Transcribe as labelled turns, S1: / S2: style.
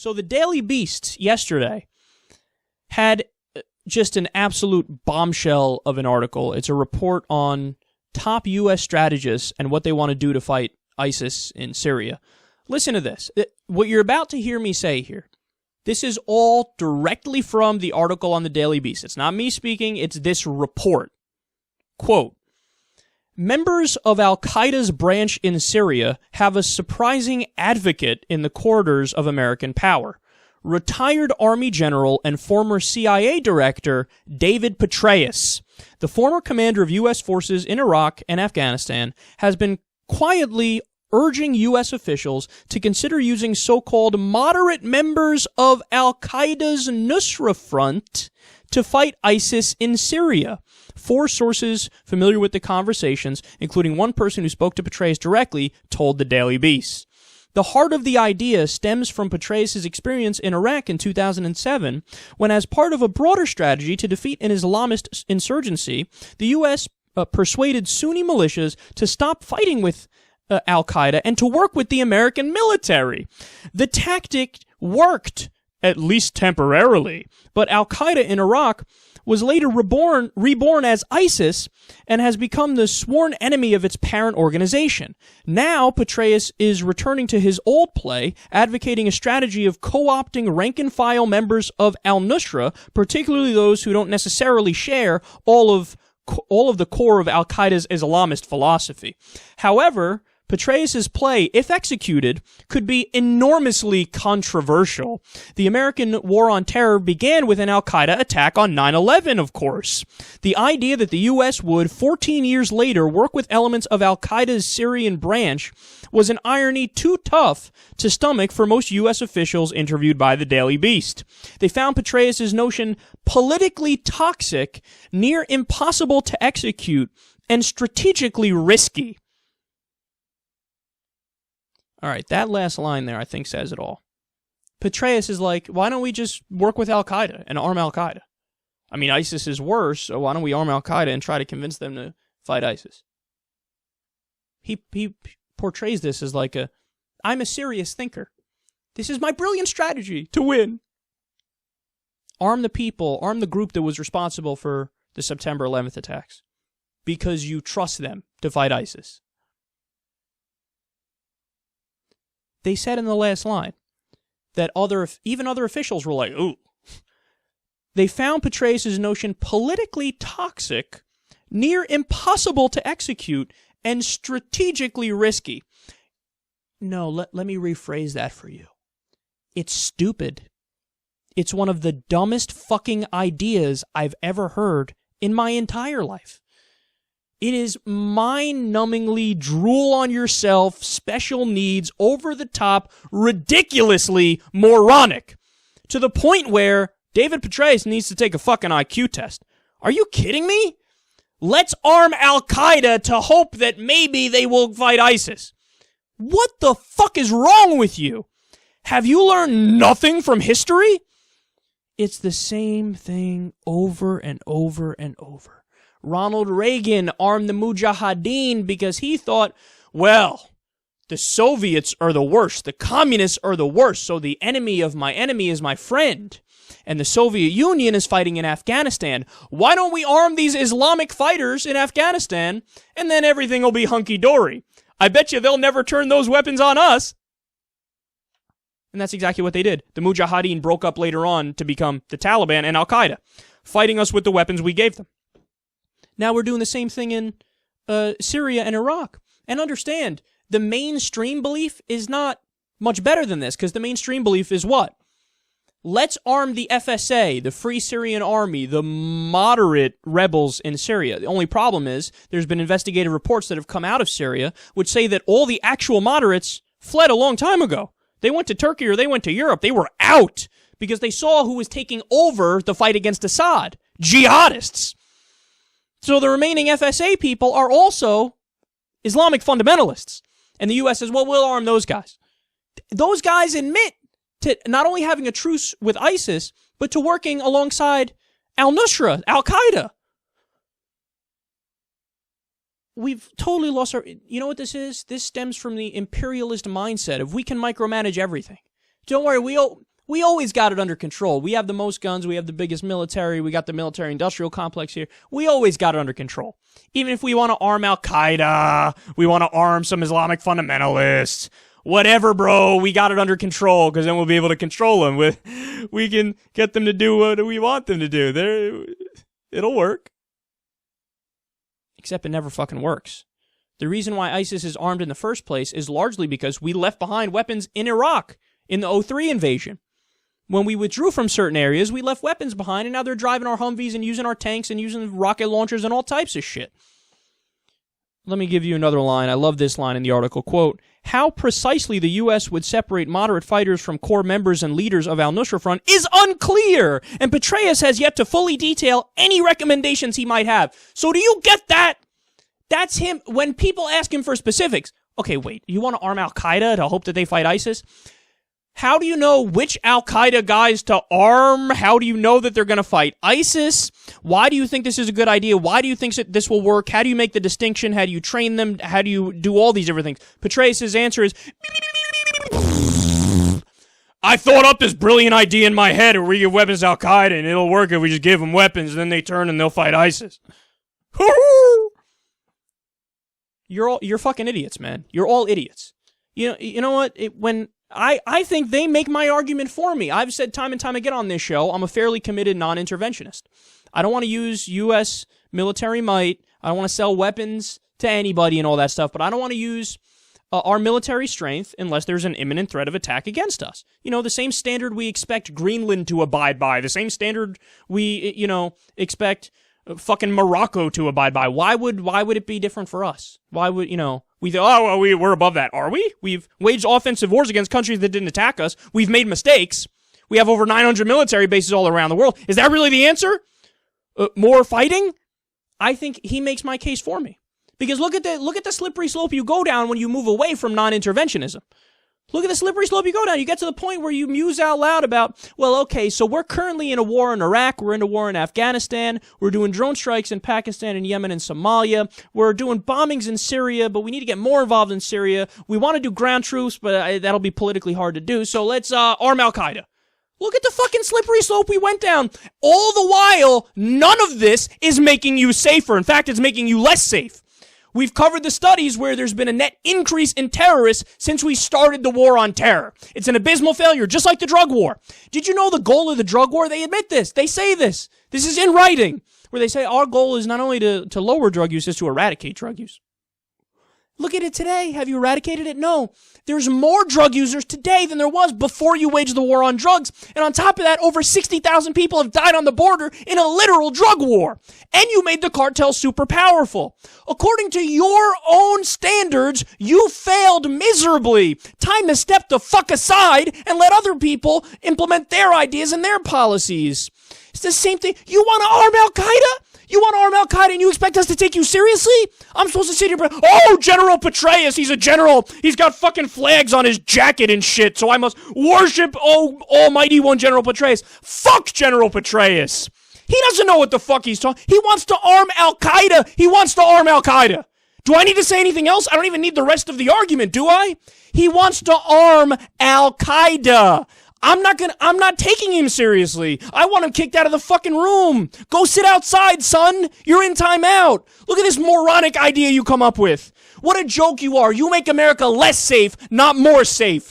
S1: So the Daily Beast yesterday had just an absolute bombshell of an article. It's a report on top U.S. strategists and what they want to do to fight ISIS in Syria. Listen to this. What you're about to hear me say here, this is all directly from the article on the Daily Beast. It's not me speaking, it's this report. Quote, members of Al-Qaeda's branch in Syria have a surprising advocate in the corridors of American power. Retired Army General and former CIA Director David Petraeus, the former commander of U.S. forces in Iraq and Afghanistan, has been quietly urging U.S. officials to consider using so-called moderate members of Al-Qaeda's Nusra Front to fight ISIS in Syria. Four sources familiar with the conversations, including one person who spoke to Petraeus directly, told the Daily Beast. The heart of the idea stems from Petraeus' experience in Iraq in 2007, when as part of a broader strategy to defeat an Islamist insurgency, the U.S. Persuaded Sunni militias to stop fighting with Al-Qaeda and to work with the American military. The tactic worked, at least temporarily, but Al-Qaeda in Iraq was later reborn as ISIS and has become the sworn enemy of its parent organization. Now, Petraeus is returning to his old play, advocating a strategy of co-opting rank-and-file members of al-Nusra, particularly those who don't necessarily share all of the core of Al-Qaeda's Islamist philosophy. However, Petraeus' play, if executed, could be enormously controversial. The American war on terror began with an Al-Qaeda attack on 9/11, of course. The idea that the U.S. would, 14 years later, work with elements of Al-Qaeda's Syrian branch was an irony too tough to stomach for most U.S. officials interviewed by the Daily Beast. They found Petraeus' notion politically toxic, near impossible to execute, and strategically risky. All right, that last line there, I think, says it all. Petraeus is like, why don't we just work with Al-Qaeda and arm Al-Qaeda? I mean, ISIS is worse, so why don't we arm Al-Qaeda and try to convince them to fight ISIS? He portrays this as like I'm a serious thinker. This is my brilliant strategy to win. Arm the people, arm the group that was responsible for the September 11th attacks, because you trust them to fight ISIS. They said in the last line that even other officials were like, ooh. They found Petraeus' notion politically toxic, near impossible to execute, and strategically risky. No, let me rephrase that for you. It's stupid. It's one of the dumbest fucking ideas I've ever heard in my entire life. It is mind-numbingly drool on yourself, special needs, over-the-top, ridiculously moronic. To the point where David Petraeus needs to take a fucking IQ test. Are you kidding me? Let's arm Al-Qaeda to hope that maybe they will fight ISIS. What the fuck is wrong with you? Have you learned nothing from history? It's the same thing over and over and over. Ronald Reagan armed the Mujahideen because he thought, well, the Soviets are the worst, the communists are the worst, so the enemy of my enemy is my friend. And the Soviet Union is fighting in Afghanistan. Why don't we arm these Islamic fighters in Afghanistan, and then everything will be hunky-dory? I bet you they'll never turn those weapons on us. And that's exactly what they did. The Mujahideen broke up later on to become the Taliban and Al-Qaeda, fighting us with the weapons we gave them. Now we're doing the same thing in Syria and Iraq. And understand, the mainstream belief is not much better than this, because the mainstream belief is what? Let's arm the FSA, the Free Syrian Army, the moderate rebels in Syria. The only problem is there's been investigative reports that have come out of Syria which say that all the actual moderates fled a long time ago. They went to Turkey or they went to Europe. They were out because they saw who was taking over the fight against Assad. Jihadists. So the remaining FSA people are also Islamic fundamentalists. And the U.S. says, well, we'll arm those guys. Those guys admit to not only having a truce with ISIS, but to working alongside al-Nusra, Al-Qaeda. We've totally lost our... You know what this is? This stems from the imperialist mindset of we can micromanage everything. Don't worry, We always got it under control. We have the most guns. We have the biggest military. We got the military-industrial complex here. We always got it under control. Even if we want to arm Al-Qaeda, we want to arm some Islamic fundamentalists, whatever, bro, we got it under control because then we'll be able to control them. We can get them to do what we want them to do. It'll work. Except it never fucking works. The reason why ISIS is armed in the first place is largely because we left behind weapons in Iraq in the 2003 invasion. When we withdrew from certain areas, we left weapons behind, and now they're driving our Humvees and using our tanks and using rocket launchers and all types of shit. Let me give you another line. I love this line in the article. Quote, how precisely the U.S. would separate moderate fighters from core members and leaders of Al-Nusra Front is unclear, and Petraeus has yet to fully detail any recommendations he might have. So do you get that? That's him. When people ask him for specifics, okay, wait, you want to arm Al-Qaeda to hope that they fight ISIS? How do you know which Al-Qaeda guys to arm? How do you know that they're going to fight ISIS? Why do you think this is a good idea? Why do you think that this will work? How do you make the distinction? How do you train them? How do you do all these different things? Petraeus' answer is, I thought up this brilliant idea in my head where we give weapons to Al-Qaeda and it'll work if we just give them weapons and then they turn and they'll fight ISIS. You're fucking idiots, man. You're all idiots. You know what? I think they make my argument for me. I've said time and time again on this show, I'm a fairly committed non-interventionist. I don't want to use U.S. military might. I don't want to sell weapons to anybody and all that stuff, but I don't want to use our military strength unless there's an imminent threat of attack against us. You know, the same standard we expect Greenland to abide by, the same standard we, expect fucking Morocco to abide by. Why would it be different for us? Why would, we're above that. Are we? We've waged offensive wars against countries that didn't attack us. We've made mistakes. We have over 900 military bases all around the world. Is that really the answer? More fighting? I think he makes my case for me. Because look at the slippery slope you go down when you move away from non-interventionism. Look at the slippery slope you go down. You get to the point where you muse out loud about, well, okay, so we're currently in a war in Iraq. We're in a war in Afghanistan. We're doing drone strikes in Pakistan and Yemen and Somalia. We're doing bombings in Syria, but we need to get more involved in Syria. We want to do ground troops, but that'll be politically hard to do. So let's arm Al-Qaeda. Look at the fucking slippery slope we went down. All the while, none of this is making you safer. In fact, it's making you less safe. We've covered the studies where there's been a net increase in terrorists since we started the war on terror. It's an abysmal failure, just like the drug war. Did you know the goal of the drug war? They admit this. They say this. This is in writing, where they say our goal is not only to lower drug use, it's to eradicate drug use. Look at it today. Have you eradicated it? No. There's more drug users today than there was before you waged the war on drugs. And on top of that, over 60,000 people have died on the border in a literal drug war. And you made the cartel super powerful. According to your own standards, you failed miserably. Time to step the fuck aside and let other people implement their ideas and their policies. It's the same thing. You want to arm Al-Qaeda? You want to arm Al-Qaeda and you expect us to take you seriously? I'm supposed to sit here, oh, General Petraeus, he's a general. He's got fucking flags on his jacket and shit, so I must worship, almighty one, General Petraeus. Fuck General Petraeus. He doesn't know what the fuck he's talking. He wants to arm Al-Qaeda. He wants to arm Al-Qaeda. Do I need to say anything else? I don't even need the rest of the argument, do I? He wants to arm Al-Qaeda. I'm not taking him seriously. I want him kicked out of the fucking room. Go sit outside, son. You're in timeout. Look at this moronic idea you come up with. What a joke you are. You make America less safe, not more safe.